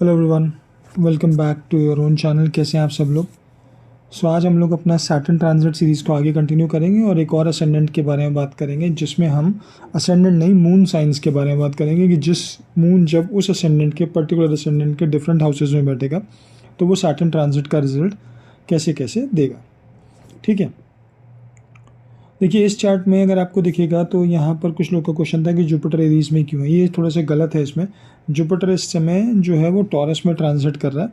Hello everyone, welcome back to your own channel. कैसे हैं आप सब लोग। आज हम लोग अपना सैटर्न ट्रांजिट सीरीज़ को आगे कंटिन्यू करेंगे और एक और असेंडेंट के बारे में बात करेंगे, जिसमें हम असेंडेंट नहीं मून साइंस के बारे में बात करेंगे कि जिस मून जब उस असेंडेंट के पर्टिकुलर असेंडेंट के डिफरेंट हाउसेज में बैठेगा तो वो सैटर्न ट्रांजिट का रिजल्ट कैसे कैसे देगा। ठीक है, देखिए इस चार्ट में अगर आपको दिखेगा तो यहाँ पर कुछ लोग का क्वेश्चन था कि जुपिटर एरीज में क्यों है। ये थोड़ा सा गलत है। इसमें जुपिटर इस समय जो है वो टॉरस में ट्रांजिट कर रहा है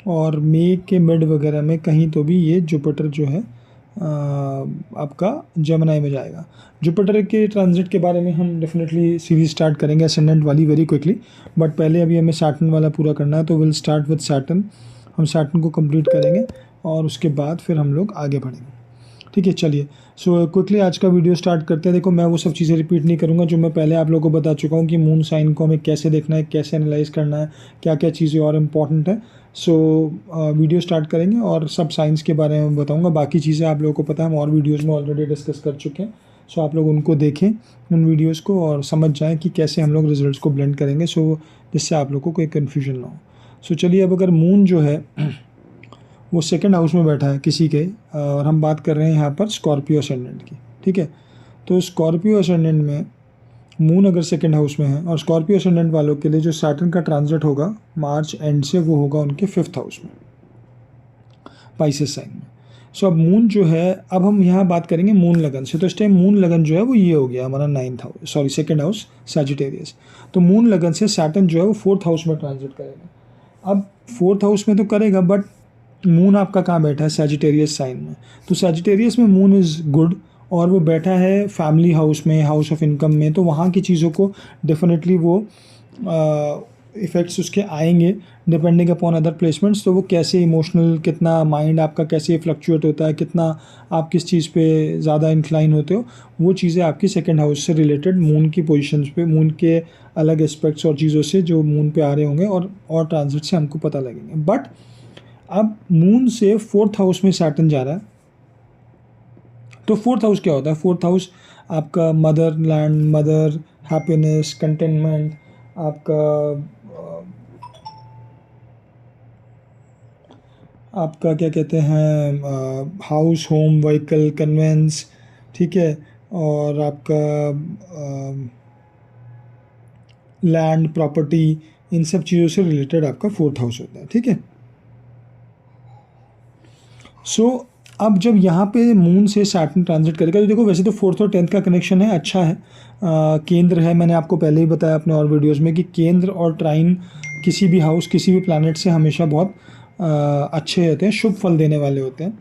और मई के मिड वगैरह में कहीं तो भी ये जुपिटर जो है आपका जेमिनी में जाएगा। जुपिटर के ट्रांजिट के बारे में हम डेफिनेटली सीरीज स्टार्ट करेंगे असेंडेंट वाली वेरी क्विकली, बट पहले अभी हमें सैटर्न वाला पूरा करना है। तो विल स्टार्ट विद सैटर्न। हम सैटर्न को कंप्लीट करेंगे और उसके बाद फिर हम लोग आगे बढ़ेंगे। ठीक है, चलिए क्विकली आज का वीडियो स्टार्ट करते हैं। देखो मैं वो सब चीज़ें रिपीट नहीं करूँगा जो मैं पहले आप लोगों को बता चुका हूँ कि मून साइन को हमें कैसे देखना है, कैसे एनालाइज करना है, क्या क्या चीज़ें और इम्पॉर्टेंट है। वीडियो स्टार्ट करेंगे और सब साइंस के बारे में बताऊँगा। बाकी चीज़ें आप लोगों को पता है, हम और वीडियोज़ में ऑलरेडी डिस्कस कर चुके हैं। आप लोग उनको देखें उन वीडियोज़ को और समझ जाएँ कि कैसे हम लोग रिजल्ट्स को ब्लेंड करेंगे, जिससे आप लोग को कोई कन्फ्यूजन ना हो। चलिए अब अगर मून जो है वो सेकंड हाउस में बैठा है किसी के, और हम बात कर रहे हैं यहाँ पर स्कॉर्पियो असेंडेंट की। ठीक है, तो स्कॉर्पियो असेंडेंट में मून अगर सेकंड हाउस में है और स्कॉर्पियो असेंडेंट वालों के लिए जो सैटर्न का ट्रांजिट होगा मार्च एंड से, वो होगा उनके फिफ्थ हाउस में, पाइसेस साइन में। अब मून जो है, अब हम यहाँ बात करेंगे मून लगन से। तो इस टाइम मून लगन जो है वो ये हो गया हमारा सेकंड हाउस सैजिटेरियस। तो मून लगन से सैटर्न जो है वो फोर्थ हाउस में ट्रांजिट करेगा। अब फोर्थ हाउस में तो करेगा, बट मून आपका कहाँ बैठा है, सैजिटेरियस साइन में। तो सैजिटेरियस में मून इज़ गुड और वो बैठा है फैमिली हाउस में, हाउस ऑफ इनकम में। तो वहाँ की चीज़ों को डेफिनेटली वो इफ़ेक्ट्स उसके आएंगे डिपेंडिंग अपॉन अदर प्लेसमेंट्स। तो वो कैसे इमोशनल, कितना माइंड आपका कैसे फ्लक्चुएट होता है, कितना आप किस चीज़ पे ज़्यादा इंक्लाइन होते हो, वो चीज़ें आपकी सेकंड हाउस से रिलेटेड मून की पोजीशंस पे, मून के अलग एस्पेक्ट्स और चीज़ों से जो मून पे आ रहे होंगे और ट्रांजिट से हमको पता लगेंगे। बट अब मून से फोर्थ हाउस में सैटर्न जा रहा है। तो फोर्थ हाउस क्या होता है? फोर्थ हाउस आपका mother land, mother happiness, containment, आपका क्या कहते हैं, हाउस, होम, व्हीकल, कन्वेंस। ठीक है, और आपका लैंड, प्रॉपर्टी, इन सब चीज़ों से रिलेटेड आपका फोर्थ हाउस होता है। ठीक है, अब जब यहाँ पे मून से सैटर्न ट्रांजिट करेगा तो देखो, वैसे तो फोर्थ और 10th का कनेक्शन है, अच्छा है। केंद्र है, मैंने आपको पहले ही बताया अपने और वीडियोस में कि केंद्र और ट्राइन किसी भी हाउस, किसी भी प्लैनेट से हमेशा बहुत अच्छे होते हैं, शुभ फल देने वाले होते हैं।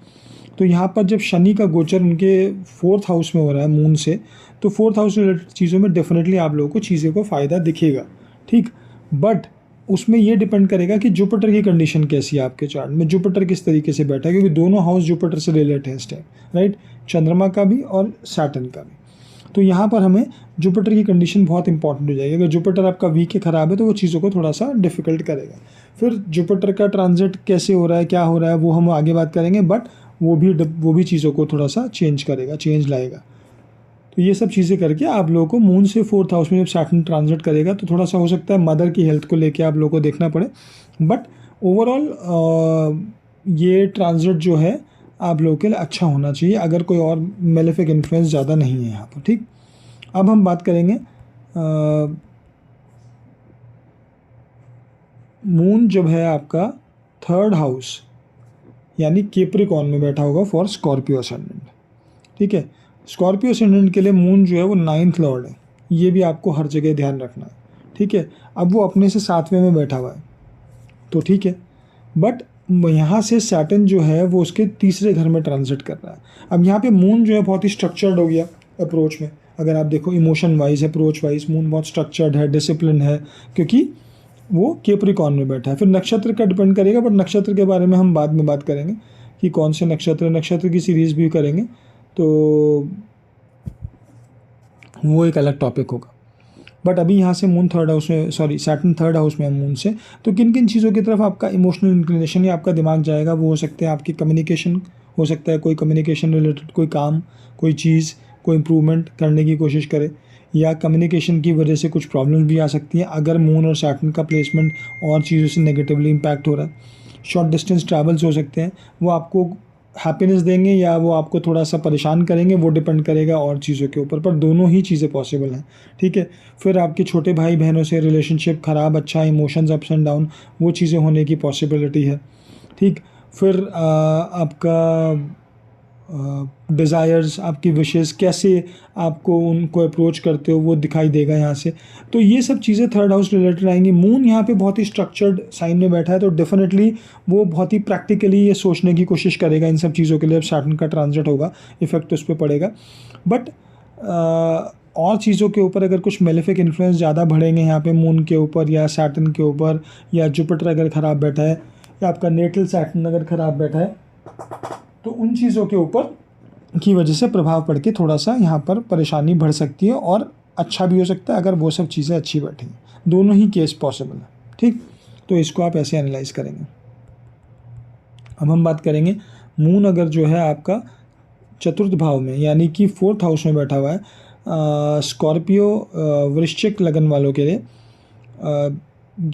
तो यहाँ पर जब शनि का गोचर उनके फोर्थ हाउस में हो रहा है मून से, तो फोर्थ हाउस रिलेटेड चीज़ों में डेफिनेटली आप लोगों को चीज़ों को फ़ायदा दिखेगा। ठीक, बट उसमें ये डिपेंड करेगा कि जुपिटर की कंडीशन कैसी है आपके चार्ट में, जुपिटर किस तरीके से बैठा है, क्योंकि दोनों हाउस जुपिटर से रिलेटेड है इस टाइम, राइट, चंद्रमा का भी और सैटर्न का भी। तो यहाँ पर हमें जुपिटर की कंडीशन बहुत इंपॉर्टेंट हो जाएगी। अगर जुपिटर आपका वीक है, ख़राब है, तो वो चीज़ों को थोड़ा सा डिफिकल्ट करेगा। फिर जुपिटर का ट्रांजिट कैसे हो रहा है, क्या हो रहा है, वो हम आगे बात करेंगे, बट वो भी चीज़ों को थोड़ा सा चेंज लाएगा। तो ये सब चीज़ें करके आप लोगों को मून से फोर्थ हाउस में जब सैटर्न ट्रांजिट करेगा तो थोड़ा सा हो सकता है मदर की हेल्थ को लेके आप लोगों को देखना पड़े, बट ओवरऑल ये ट्रांजिट जो है आप लोगों के लिए अच्छा होना चाहिए, अगर कोई और मेलेफिक इन्फ्लुएंस ज़्यादा नहीं है यहाँ पर। ठीक, अब हम बात करेंगे मून जब है आपका थर्ड हाउस यानी कैप्रिकॉर्न में बैठा होगा फॉर स्कॉर्पियो असेंडेंट। ठीक है, स्कॉर्पियो असेंडेंट के लिए मून जो है वो 9th लॉर्ड है, ये भी आपको हर जगह ध्यान रखना है। ठीक है, अब वो अपने से 7वें में बैठा हुआ है, तो ठीक है, बट यहाँ से सैटर्न जो है वो उसके तीसरे घर में ट्रांजिट कर रहा है। अब यहाँ पे मून जो है बहुत ही स्ट्रक्चर्ड हो गया अप्रोच में। अगर आप देखो emotion wise, approach wise moon बहुत स्ट्रक्चर्ड है, डिसिप्लिन है, क्योंकि वो कैप्रिकॉर्न में बैठा है। फिर नक्षत्र का डिपेंड करेगा, बट नक्षत्र के बारे में हम बाद में बात करेंगे कि कौन से नक्षत्र की सीरीज़ भी करेंगे, तो वो एक अलग टॉपिक होगा। बट अभी यहाँ से मून थर्ड हाउस में, सैटर्न थर्ड हाउस में है मून से, तो किन किन चीज़ों की तरफ आपका इमोशनल इंक्लिनेशन या आपका दिमाग जाएगा, वो हो सकते हैं आपकी कम्युनिकेशन, हो सकता है कोई कम्युनिकेशन रिलेटेड कोई काम, कोई चीज़, कोई इम्प्रूवमेंट करने की कोशिश करे, या कम्युनिकेशन की वजह से कुछ प्रॉब्लम भी आ सकती हैं अगर मून और सैटर्न का प्लेसमेंट और चीज़ों से नेगेटिवली इम्पैक्ट हो रहा है। शॉर्ट डिस्टेंस ट्रैवल्स हो सकते हैं, वो आपको हैप्पीनेस देंगे या वो आपको थोड़ा सा परेशान करेंगे, वो डिपेंड करेगा और चीज़ों के ऊपर, पर दोनों ही चीज़ें पॉसिबल हैं। ठीक है। फिर आपके छोटे भाई बहनों से रिलेशनशिप ख़राब, अच्छा, इमोशंस अप्स एंड डाउन, वो चीज़ें होने की पॉसिबिलिटी है। ठीक। फिर आपका डिज़ायर्स, आपकी विशेस, कैसे आपको उनको अप्रोच करते हो वो दिखाई देगा यहाँ से। तो ये सब चीज़ें थर्ड हाउस रिलेटेड आएंगी। मून यहाँ पे बहुत ही स्ट्रक्चर्ड साइन में बैठा है, तो डेफिनेटली वो बहुत ही प्रैक्टिकली ये सोचने की कोशिश करेगा इन सब चीज़ों के लिए। अब सैटर्न का ट्रांजिट होगा, इफेक्ट उस पर पड़ेगा। बट और चीज़ों के ऊपर अगर कुछ मेलेफिक इन्फ्लुएंस ज़्यादा बढ़ेंगे यहाँ पे मून के ऊपर या सैटर्न के ऊपर, या जुपिटर अगर ख़राब बैठा है, या आपका नेटल सैटर्न अगर ख़राब बैठा है, तो उन चीज़ों के ऊपर की वजह से प्रभाव पड़ के थोड़ा सा यहाँ पर परेशानी बढ़ सकती है, और अच्छा भी हो सकता है अगर वो सब चीज़ें अच्छी बैठी। दोनों ही केस पॉसिबल है। ठीक। तो इसको आप ऐसे एनालाइज करेंगे। अब हम बात करेंगे मून अगर जो है आपका चतुर्थ भाव में यानी कि फोर्थ हाउस में बैठा हुआ है, स्कॉर्पियो वृश्चिक लगन वालों के लिए,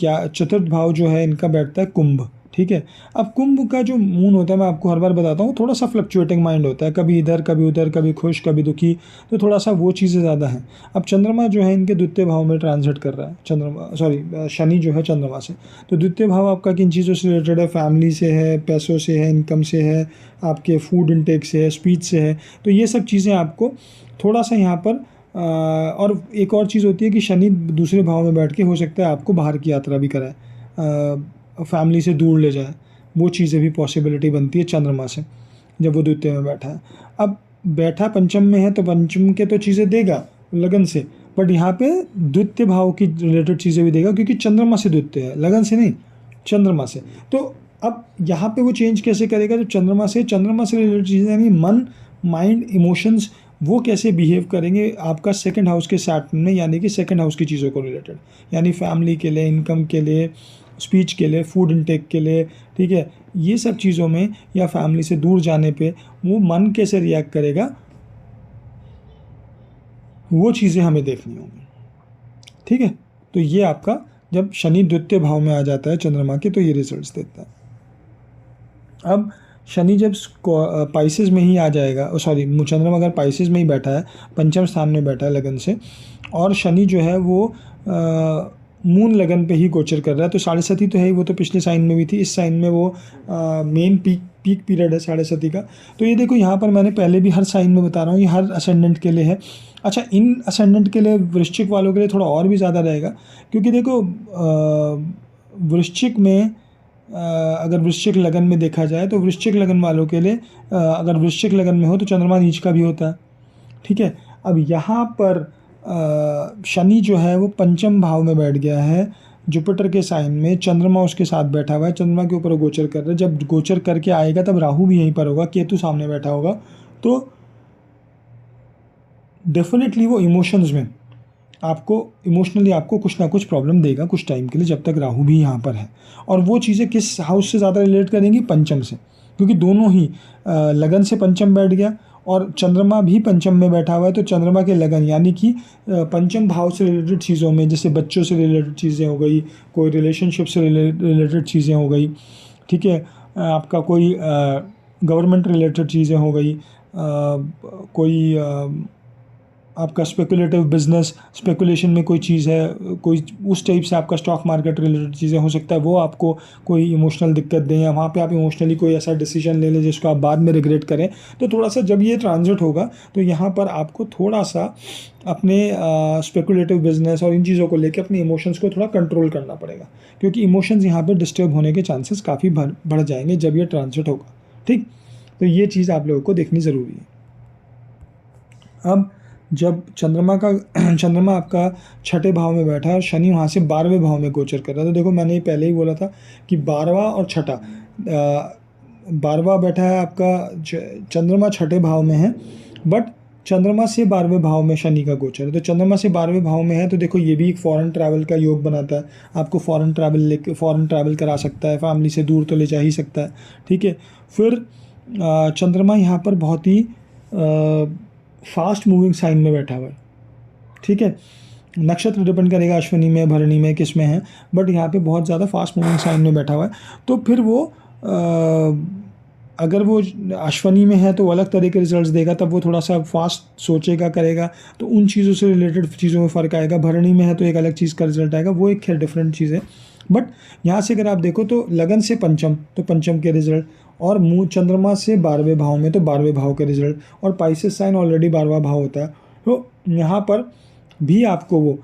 या चतुर्थ भाव जो है इनका बैठता है कुंभ। ठीक है। अब कुंभ का जो मून होता है, मैं आपको हर बार बताता हूँ, थोड़ा सा फ्लक्चुएटिंग माइंड होता है, कभी इधर कभी उधर, कभी खुश कभी दुखी, तो थोड़ा सा वो चीज़ें ज़्यादा हैं। अब चंद्रमा जो है इनके द्वितीय भाव में ट्रांजिट कर रहा है, शनि जो है चंद्रमा से। तो द्वितीय भाव आपका किन चीज़ों से रिलेटेड है? फैमिली से है, पैसों से है, इनकम से है, आपके फूड इनटेक से है, स्पीच से है। तो ये सब चीज़ें आपको थोड़ा सा यहाँ पर और एक और चीज़ होती है कि शनि दूसरे भाव में बैठ के हो सकता है आपको बाहर की यात्रा भी कराए, फैमिली से दूर ले जाए, वो चीज़ें भी पॉसिबिलिटी बनती है चंद्रमा से जब वो द्वितीय में बैठा है। अब बैठा पंचम में है तो पंचम के तो चीज़ें देगा लगन से, बट यहाँ पे द्वितीय भाव की रिलेटेड चीज़ें भी देगा, क्योंकि चंद्रमा से द्वितीय है, लगन से नहीं, चंद्रमा से। तो अब यहाँ पे वो चेंज कैसे करेगा? जब चंद्रमा से रिलेटेड चीज़ें यानी मन, माइंड, इमोशंस, वो कैसे बिहेव करेंगे आपका सेकंड हाउस के सैटर्न में, यानी कि सेकंड हाउस की चीज़ों को रिलेटेड, यानी फैमिली के लिए, इनकम के लिए, स्पीच के लिए, फूड इनटेक के लिए। ठीक है। ये सब चीज़ों में या फैमिली से दूर जाने पे वो मन कैसे रिएक्ट करेगा, वो चीज़ें हमें देखनी होंगी। ठीक है। तो ये आपका जब शनि द्वितीय भाव में आ जाता है चंद्रमा के, तो ये रिजल्ट्स देता है। अब शनि जब पाइसेस में ही आ जाएगा, चंद्रमा अगर पाइसेस में ही बैठा है, पंचम स्थान में बैठा है लगन से, और शनि जो है वो मून लगन पे ही गोचर कर रहा है, तो साढ़े सती तो है ही, वो तो पिछले साइन में भी थी, इस साइन में वो मेन पीक पीरियड है साढ़े सती का। तो ये देखो यहाँ पर मैंने पहले भी हर साइन में बता रहा हूँ, ये हर असेंडेंट के लिए है। अच्छा, इन असेंडेंट के लिए, वृश्चिक वालों के लिए थोड़ा और भी ज़्यादा रहेगा, क्योंकि देखो वृश्चिक में अगर वृश्चिक लगन में देखा जाए तो वृश्चिक लगन वालों के लिए अगर वृश्चिक लगन में हो तो चंद्रमा नीच का भी होता है। ठीक है। अब यहाँ पर शनि जो है वो पंचम भाव में बैठ गया है जुपिटर के साइन में, चंद्रमा उसके साथ बैठा हुआ है, चंद्रमा के ऊपर गोचर कर रहा है। जब गोचर करके आएगा तब राहु भी यहीं पर होगा, केतु सामने बैठा होगा, तो डेफिनेटली वो इमोशंस में इमोशनली आपको कुछ ना कुछ प्रॉब्लम देगा कुछ टाइम के लिए, जब तक राहु भी यहाँ पर है। और वो चीज़ें किस हाउस से ज़्यादा रिलेट करेंगी? पंचम से, क्योंकि दोनों ही लगन से पंचम बैठ गया और चंद्रमा भी पंचम में बैठा हुआ है, तो चंद्रमा के लगन यानी कि पंचम भाव से रिलेटेड चीज़ों में, जैसे बच्चों से रिलेटेड चीज़ें हो गई, कोई रिलेशनशिप से रिलेटेड चीज़ें हो गई, ठीक है, आपका कोई गवर्नमेंट रिलेटेड चीज़ें हो गई, कोई आपका स्पेकुलेटिव बिजनेस, स्पेकुलेशन में कोई चीज़ है, कोई उस टाइप से आपका स्टॉक मार्केट रिलेटेड चीज़ें हो सकता है, वो आपको कोई इमोशनल दिक्कत दें, या वहाँ पे आप इमोशनली कोई ऐसा डिसीजन ले लें जिसको आप बाद में रिग्रेट करें। तो थोड़ा सा जब ये ट्रांजिट होगा तो यहाँ पर आपको थोड़ा सा अपने स्पेकुलेटिव बिजनेस और इन चीज़ों को लेकर अपने इमोशंस को थोड़ा कंट्रोल करना पड़ेगा, क्योंकि इमोशंस यहाँ पर डिस्टर्ब होने के चांसेस काफ़ी बढ़ जाएंगे जब ये ट्रांजिट होगा। ठीक। तो ये चीज़ आप लोगों को देखनी ज़रूरी है। अब जब चंद्रमा आपका छठे भाव में बैठा है और शनि वहाँ से 12वें भाव में गोचर कर रहा है, तो देखो मैंने पहले ही बोला था कि 12वां और छठा, 12वां बैठा है आपका चंद्रमा छठे भाव में है, बट चंद्रमा से 12वें भाव में शनि का गोचर है। तो चंद्रमा से 12वें भाव में है, तो देखो ये भी एक फॉरेन ट्रैवल का योग बनाता है, आपको फॉरेन ट्रैवल करा सकता है, फैमिली से दूर तो ले जा ही सकता है। ठीक है। फिर चंद्रमा यहाँ पर बहुत ही फास्ट मूविंग साइन में बैठा हुआ है, ठीक है। नक्षत्र डिपेंड करेगा अश्विनी में, भरणी में, किस में है, बट यहाँ पे बहुत ज़्यादा फास्ट मूविंग साइन में बैठा हुआ है। तो फिर वो अगर वो अश्विनी में है तो अलग तरह के रिजल्ट्स देगा, तब वो थोड़ा सा फास्ट सोचेगा, करेगा, तो उन चीज़ों से रिलेटेड चीज़ों में फ़र्क आएगा। भरणी में है तो एक अलग चीज़ का रिजल्ट आएगा, वो एक खैर डिफरेंट चीज़ है। बट यहाँ से अगर आप देखो तो लगन से पंचम, तो पंचम के रिजल्ट, और मूल चंद्रमा से 12वें भाव में तो 12वें भाव के रिजल्ट, और पाइसेस साइन ऑलरेडी 12वां भाव होता है। तो यहाँ पर भी आपको वो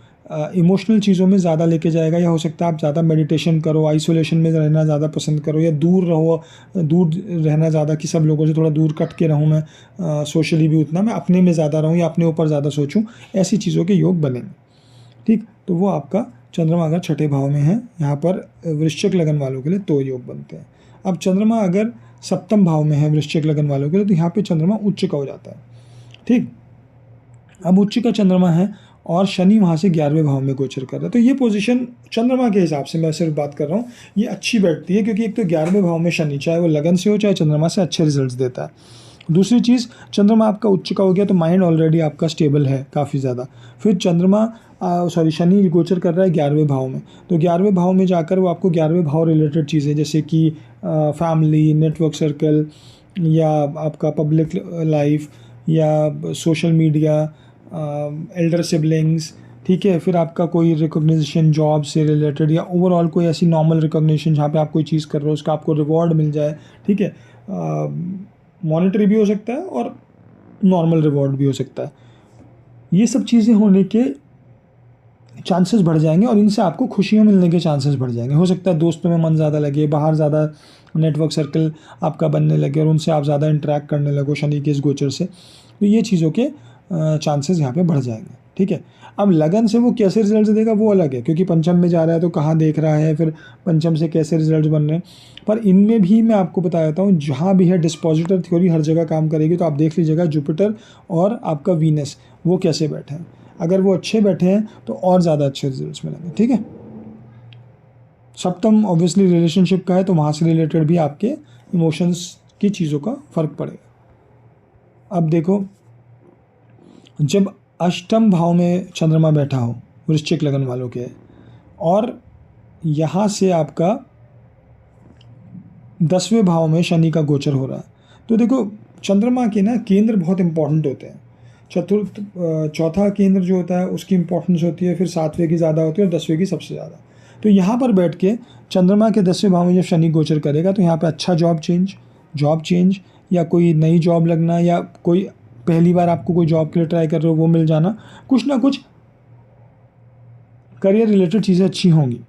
इमोशनल चीज़ों में ज़्यादा लेके जाएगा, या हो सकता है आप ज़्यादा मेडिटेशन करो, आइसोलेशन में रहना ज़्यादा पसंद करो, या दूर रहो, दूर रहना ज़्यादा, कि सब लोगों से थोड़ा दूर कट के रहूँ मैं, सोशली भी उतना, मैं अपने में ज़्यादा रहूँ या अपने ऊपर ज़्यादा सोचूँ, ऐसी चीज़ों के योग बनेंगे। ठीक, तो वो आपका चंद्रमा अगर छठे भाव में है यहाँ पर वृश्चिक लगन वालों के लिए तो योग बनते हैं। अब चंद्रमा अगर सप्तम भाव में है वृश्चिक लगन वालों के लिए, तो यहाँ पे चंद्रमा उच्च का हो जाता है। ठीक, अब उच्च का चंद्रमा है और शनि वहाँ से 11वें भाव में गोचर कर रहा है, तो ये पोजीशन चंद्रमा के हिसाब से मैं सिर्फ बात कर रहा हूँ, ये अच्छी बैठती है, क्योंकि एक तो 11वें भाव में शनि, चाहे वो लगन से हो चाहे चंद्रमा से, अच्छे रिजल्ट्स देता है। दूसरी चीज़, चंद्रमा आपका उच्च का हो गया तो माइंड ऑलरेडी आपका स्टेबल है काफ़ी ज़्यादा। फिर शनि गोचर कर रहा है 11वें भाव में, तो 11वें भाव में जाकर वो आपको 11वें भाव रिलेटेड चीज़ें, जैसे कि फैमिली, नेटवर्क सर्कल, या आपका पब्लिक लाइफ, या सोशल मीडिया, एल्डर सिबलिंग्स, ठीक है, फिर आपका कोई रिकॉग्निशन जॉब से रिलेटेड, या ओवरऑल कोई ऐसी नॉर्मल रिकॉग्निशन जहाँ पे आप कोई चीज़ कर रहे हो उसका आपको रिवॉर्ड मिल जाए, ठीक है, मॉनेटरी भी हो सकता है और नॉर्मल रिवॉर्ड भी हो सकता है। ये सब चीज़ें होने के चांसेस बढ़ जाएंगे और इनसे आपको खुशियाँ मिलने के चांसेस बढ़ जाएंगे। हो सकता है दोस्तों में मन ज़्यादा लगे, बाहर ज़्यादा नेटवर्क सर्कल आपका बनने लगे और उनसे आप ज़्यादा इंटरेक्ट करने लगो शनि के इस गोचर से, तो ये चीज़ों के चांसेस यहाँ पे बढ़ जाएंगे। ठीक है, अब लगन से वो कैसे रिजल्ट देगा वो अलग है, क्योंकि पंचम में जा रहा है तो कहाँ देख रहा है, फिर पंचम से कैसे रिजल्ट बन रहे हैं। पर इनमें भी मैं आपको बता देता हूँ, जहाँ भी है डिस्पोजिटर थ्योरी हर जगह काम करेगी, तो आप देख लीजिएगा जुपिटर और आपका वीनस वो कैसे बैठे हैं। अगर वो अच्छे बैठे हैं तो और ज़्यादा अच्छे रिजल्ट्स मिलेंगे। ठीक है, सप्तम ऑब्वियसली रिलेशनशिप का है, तो वहाँ से रिलेटेड भी आपके इमोशंस की चीज़ों का फ़र्क पड़ेगा। अब देखो, जब अष्टम भाव में चंद्रमा बैठा हो वृश्चिक लगन वालों के, और यहाँ से आपका 10वें भाव में शनि का गोचर हो रहा है, तो देखो चंद्रमा के ना केंद्र बहुत इंपॉर्टेंट होते हैं। चौथा केंद्र जो होता है उसकी इंपॉर्टेंस होती है, फिर 7वें की ज़्यादा होती है और 10वें की सबसे ज़्यादा। तो यहाँ पर बैठ के चंद्रमा के 10वें भाव में जब शनि गोचर करेगा, तो यहाँ पे अच्छा जॉब चेंज या कोई नई जॉब लगना, या कोई पहली बार आपको कोई जॉब के लिए ट्राई कर रहे हो वो मिल जाना, कुछ ना कुछ करियर रिलेटेड चीज़ें अच्छी होंगी।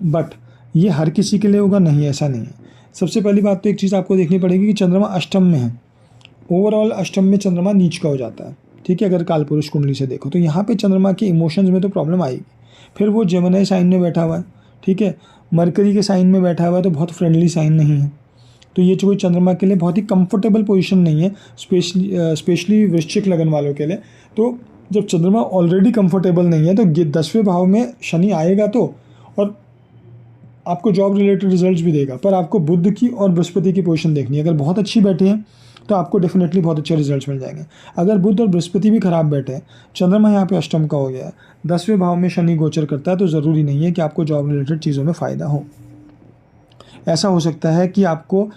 बट ये हर किसी के लिए होगा नहीं, ऐसा नहीं है। सबसे पहली बात तो एक चीज़ आपको देखनी पड़ेगी कि चंद्रमा अष्टम में है। ओवरऑल अष्टम में चंद्रमा नीच का हो जाता है। ठीक है, अगर कालपुरुष कुंडली से देखो तो यहाँ पे चंद्रमा के इमोशंस में तो प्रॉब्लम आएगी। फिर वो जेमिनी साइन में बैठा हुआ है, ठीक है, मरकरी के साइन में बैठा हुआ है, तो बहुत फ्रेंडली साइन नहीं है। तो ये कोई चंद्रमा के लिए बहुत ही कंफर्टेबल पोजीशन नहीं है, स्पेशली वृश्चिक लगन वालों के लिए। तो जब चंद्रमा ऑलरेडी कंफर्टेबल नहीं है, तो 10वें भाव में शनि आएगा तो, और आपको जॉब रिलेटेड रिजल्ट्स भी देगा, पर आपको बुध की और बृहस्पति की पोजीशन देखनी है। अगर बहुत अच्छी बैठी है तो आपको डेफिनेटली बहुत अच्छे रिजल्ट्स मिल जाएंगे। अगर बुध और बृहस्पति भी खराब बैठे हैं, चंद्रमा यहाँ पे अष्टम का हो गया है, 10वें भाव में शनि गोचर करता है, तो ज़रूरी नहीं है कि आपको जॉब रिलेटेड चीज़ों में फ़ायदा हो। ऐसा हो सकता है कि आपको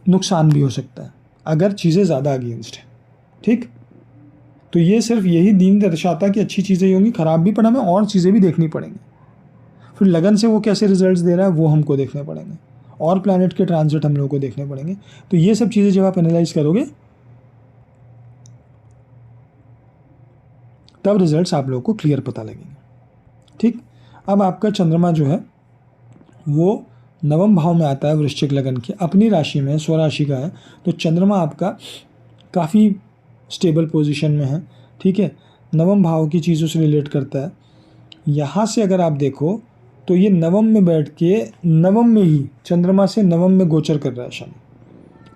नुकसान भी हो सकता है अगर चीज़ें ज़्यादा अगेंस्ट है। ठीक, तो ये सिर्फ यही दिन दर्शाता कि अच्छी चीज़ें होंगी, ख़राब भी, पर हमें और चीज़ें भी देखनी पड़ेंगी। फिर लगन से वो कैसे रिजल्ट्स दे रहा है वो हमको देखने पड़ेंगे, और प्लैनेट के ट्रांजिट हम लोगों को देखने पड़ेंगे। तो ये सब चीज़ें जब आप एनालाइज करोगे तब रिजल्ट्स आप लोगों को क्लियर पता लगेंगे। ठीक, अब आपका चंद्रमा जो है वो नवम भाव में आता है वृश्चिक लगन के, अपनी राशि में, स्वराशि का है, तो चंद्रमा आपका काफ़ी स्टेबल पोजीशन में है। ठीक है, नवम भाव की चीज़ों से रिलेट करता है। यहाँ से अगर आप देखो तो ये नवम में बैठ के, नवम में ही चंद्रमा से नवम में गोचर कर रहा है शनि।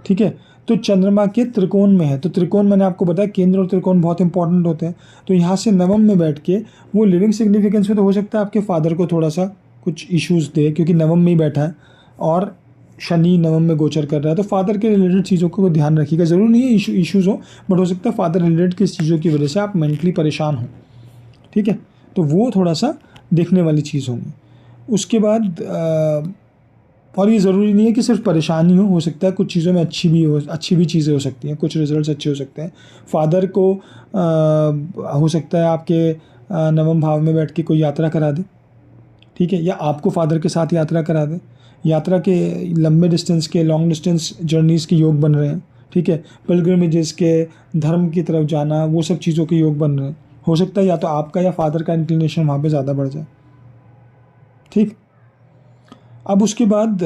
ठीक है, तो चंद्रमा के त्रिकोण में है, तो त्रिकोण मैंने आपको बताया केंद्र और त्रिकोण बहुत इंपॉर्टेंट होते हैं। तो यहाँ से नवम में बैठ के वो लिविंग सिग्निफिकेंस में तो हो सकता है आपके फादर को थोड़ा सा कुछ इश्यूज़ दे, क्योंकि नवम में ही बैठा है और शनि नवम में गोचर कर रहा है, तो फादर के रिलेटेड चीज़ों को ध्यान रखिएगा। ज़रूर नहीं है इश्यूज़ हो, बट हो सकता है फादर रिलेटेड किस चीज़ों की वजह से आप मेंटली परेशान हो। ठीक है, तो वो थोड़ा सा देखने वाली चीज़ होंगी। उसके बाद और ये ज़रूरी नहीं है कि सिर्फ परेशानी हो सकता है कुछ चीज़ों में अच्छी भी चीज़ें हो सकती हैं, कुछ रिजल्ट्स अच्छे हो सकते हैं। फादर को हो सकता है आपके नवम भाव में बैठ के कोई यात्रा करा दे, ठीक है, या आपको फादर के साथ यात्रा करा दे। यात्रा के लंबे डिस्टेंस के लॉन्ग डिस्टेंस जर्नीज़ के योग बन रहे हैं, ठीक है, पिलग्रिमेजेस के, धर्म की तरफ जाना, वो सब चीज़ों के योग बन रहे हैं। हो सकता है या तो आपका या फादर का इंक्लिनेशन वहाँ पे ज़्यादा बढ़ जाए, ठीक। अब उसके बाद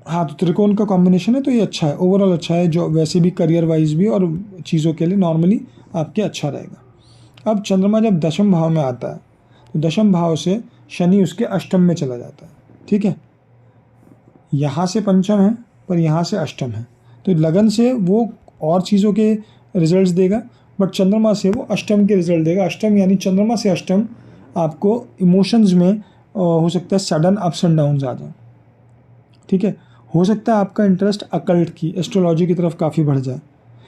हाँ, तो त्रिकोण का कॉम्बिनेशन है तो ये अच्छा है, ओवरऑल अच्छा है, जो वैसे भी करियर वाइज भी और चीज़ों के लिए नॉर्मली आपके अच्छा रहेगा। अब चंद्रमा जब दशम भाव में आता है तो दशम भाव से शनि उसके अष्टम में चला जाता है, ठीक है। यहाँ से पंचम है पर यहाँ से अष्टम है, तो लगन से वो और चीज़ों के रिजल्ट्स देगा, बट चंद्रमा से वो अष्टम के रिजल्ट देगा। अष्टम यानी चंद्रमा से अष्टम आपको इमोशंस में हो सकता है सडन अप्स एंड डाउन्स आ जाए, ठीक है। हो सकता है आपका इंटरेस्ट अकल्ट की, एस्ट्रोलॉजी की तरफ काफ़ी बढ़ जाए,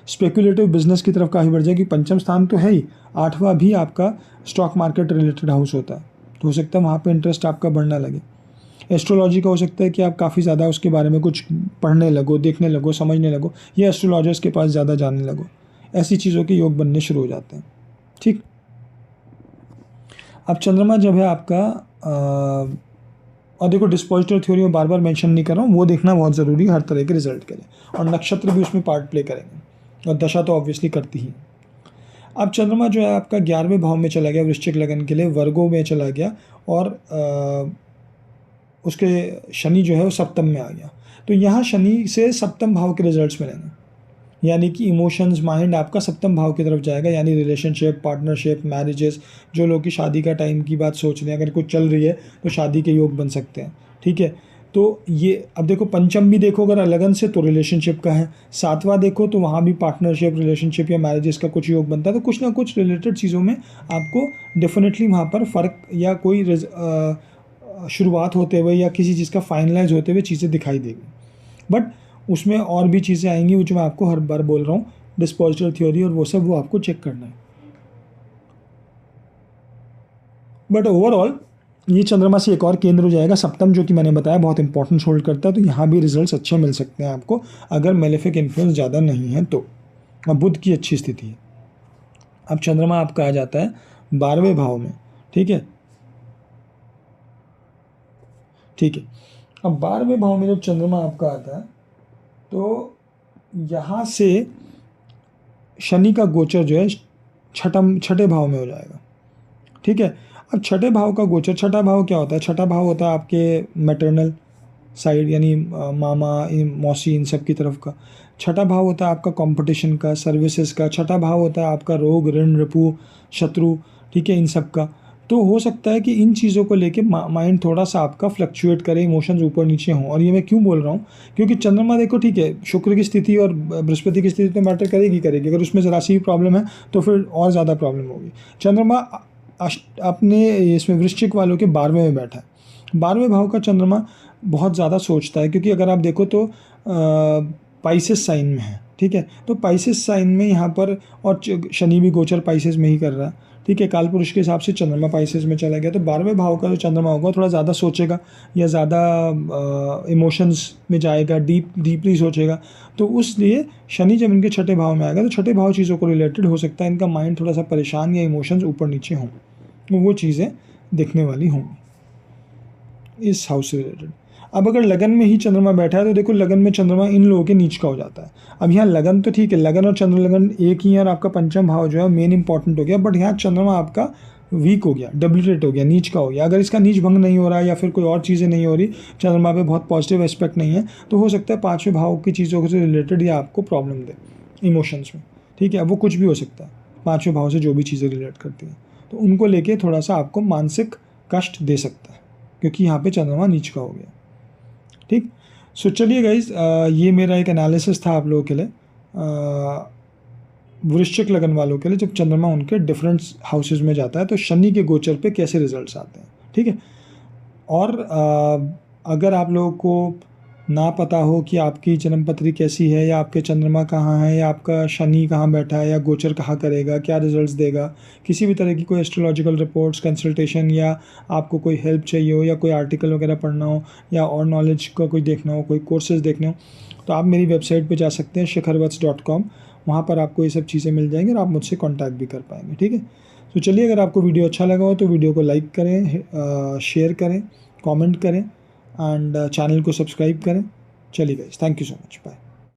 स्पेकुलेटिव बिजनेस की तरफ काफ़ी बढ़ जाए, कि पंचम स्थान तो है ही, आठवां भी आपका स्टॉक मार्केट रिलेटेड हाउस होता है, तो हो सकता है वहाँ पे इंटरेस्ट आपका बढ़ने लगे। एस्ट्रोलॉजी का हो सकता है कि आप काफ़ी ज़्यादा उसके बारे में कुछ पढ़ने लगो, देखने लगो, समझने लगो, या एस्ट्रोलॉजर्स के पास ज़्यादा जानने लगो, ऐसी चीज़ों के योग बनने शुरू हो जाते हैं, ठीक। अब चंद्रमा जब है आपका और देखो डिस्पोजिटर थ्योरी में बार बार मेंशन नहीं कर रहा हूँ, वो देखना बहुत ज़रूरी है हर तरह के रिजल्ट के लिए, और नक्षत्र भी उसमें पार्ट प्ले करेंगे, और दशा तो ऑब्वियसली करती ही। अब चंद्रमा जो है आपका 11वें भाव में चला गया वृश्चिक लगन के लिए, वर्गो में चला गया, और उसके शनि जो है वो सप्तम में आ गया, तो यहाँ शनि से सप्तम भाव के रिजल्ट्स मिलेंगे, यानी कि इमोशंस, माइंड आपका सप्तम भाव की तरफ जाएगा, यानी रिलेशनशिप, पार्टनरशिप, मैरिजेस, जो लोग की शादी का टाइम की बात सोच रहे हैं, अगर कुछ चल रही है तो शादी के योग बन सकते हैं, ठीक है। तो ये अब देखो पंचम भी देखो अगर लगन से तो रिलेशनशिप का है, सातवां देखो तो वहाँ भी पार्टनरशिप, रिलेशनशिप या मैरिजेस का कुछ योग बनता है, तो कुछ ना कुछ रिलेटेड चीज़ों में आपको डेफिनेटली वहाँ पर फ़र्क या कोई शुरुआत होते हुए या किसी चीज़ का फाइनलाइज होते हुए चीज़ें दिखाई देगी। बट उसमें और भी चीज़ें आएंगी, वो जो मैं आपको हर बार बोल रहा हूँ, डिस्पोजिटर थ्योरी और वो सब, वो आपको चेक करना है। बट ओवरऑल ये चंद्रमा से एक और केंद्र हो जाएगा सप्तम, जो कि मैंने बताया बहुत इंपॉर्टेंस होल्ड करता है, तो यहाँ भी रिजल्ट्स अच्छे मिल सकते हैं आपको, अगर मेलेफिक इन्फ्लुएंस ज़्यादा नहीं है तो। अब बुध की अच्छी स्थिति है। अब चंद्रमा आपका आ जाता है 12वें भाव में, ठीक है, ठीक है। अब 12वें भाव में जब चंद्रमा आपका आता है तो यहाँ से शनि का गोचर जो है छठे भाव में हो जाएगा, ठीक है। अब छठे भाव का गोचर, छठा भाव क्या होता है? छठा भाव होता है आपके मैटरनल साइड, यानी मामा, मौसी, इन सब की तरफ का। छठा भाव होता है आपका कंपटीशन का, सर्विसेज का। छठा भाव होता है आपका रोग, ऋण, रिपु, शत्रु, ठीक है, इन सब का। तो हो सकता है कि इन चीज़ों को लेके माइंड थोड़ा सा आपका फ्लक्चुएट करे, इमोशंस ऊपर नीचे हों। और ये मैं क्यों बोल रहा हूँ, क्योंकि चंद्रमा देखो, ठीक है, शुक्र की स्थिति और बृहस्पति की स्थिति तो मैटर करेगी करेगी, अगर उसमें जरा सी भी प्रॉब्लम है तो फिर और ज़्यादा प्रॉब्लम होगी। चंद्रमा अपने इसमें वृश्चिक वालों के 12वें में बैठा है। 12वें भाव का चंद्रमा बहुत ज़्यादा सोचता है, क्योंकि अगर आप देखो तो पाइसेस साइन में है, ठीक है, तो पाइसेस साइन में यहाँ पर, और शनि भी गोचर पाइसेस में ही कर रहा है, ठीक है, काल पुरुष के हिसाब से चंद्रमा पाइसेस में चला गया, तो 12वें भाव का जो चंद्रमा होगा थोड़ा ज़्यादा सोचेगा या ज़्यादा इमोशंस में जाएगा, डीपली सोचेगा। तो उसलिए शनि जब इनके छठे भाव में आएगा तो छठे भाव चीज़ों को रिलेटेड हो सकता है इनका माइंड थोड़ा सा परेशान या इमोशंस ऊपर नीचे हों, तो वो चीज़ें दिखने वाली होंगी इस हाउस से रिलेटेड। अब अगर लगन में ही चंद्रमा बैठा है तो देखो लगन में चंद्रमा इन लोगों के नीच का हो जाता है। अब यहाँ लगन तो ठीक है, लगन और चंद्र लगन एक ही है, और आपका पंचम भाव जो है मेन इंपॉर्टेंट हो गया, बट यहाँ चंद्रमा आपका वीक हो गया, डब्लिटेट हो गया, नीच का हो गया। अगर इसका नीच भंग नहीं हो रहा है या फिर कोई और चीज़ें नहीं हो रही, चंद्रमा पे बहुत पॉजिटिव एस्पेक्ट नहीं है, तो हो सकता है 5वें भाव की चीज़ों से रिलेटेड या आपको प्रॉब्लम दे इमोशंस में, ठीक है। अब वो कुछ भी हो सकता है, 5वें भाव से जो भी चीज़ें रिलेट करती हैं, तो उनको लेके थोड़ा सा आपको मानसिक कष्ट दे सकता है, क्योंकि यहाँ पे चंद्रमा नीच का हो गया, ठीक। सो चलिए गाइज, ये मेरा एक एनालिसिस था आप लोगों के लिए, वृश्चिक लगन वालों के लिए, जब चंद्रमा उनके डिफरेंट हाउसेज में जाता है तो शनि के गोचर पे कैसे रिजल्ट्स आते हैं, ठीक है। और अगर आप लोगों को ना पता हो कि आपकी जन्मपत्री कैसी है, या आपके चंद्रमा कहाँ है, या आपका शनि कहाँ बैठा है, या गोचर कहाँ करेगा, क्या रिजल्ट्स देगा, किसी भी तरह की कोई एस्ट्रोलॉजिकल रिपोर्ट्स, कंसल्टेशन, या आपको कोई हेल्प चाहिए हो, या कोई आर्टिकल वगैरह पढ़ना हो, या और नॉलेज का कोई देखना हो, कोई कोर्सेज देखने हो, तो आप मेरी वेबसाइट पे जा सकते हैं shikharvats.com। वहाँ पर आपको ये सब चीज़ें मिल जाएंगी और आप मुझसे कॉन्टैक्ट भी कर पाएंगे। ठीक है, तो चलिए, अगर आपको वीडियो अच्छा लगा हो तो वीडियो को लाइक करें, शेयर करें, कमेंट करें एंड चैनल को सब्सक्राइब करें। चलिए guys, thank you so much, bye.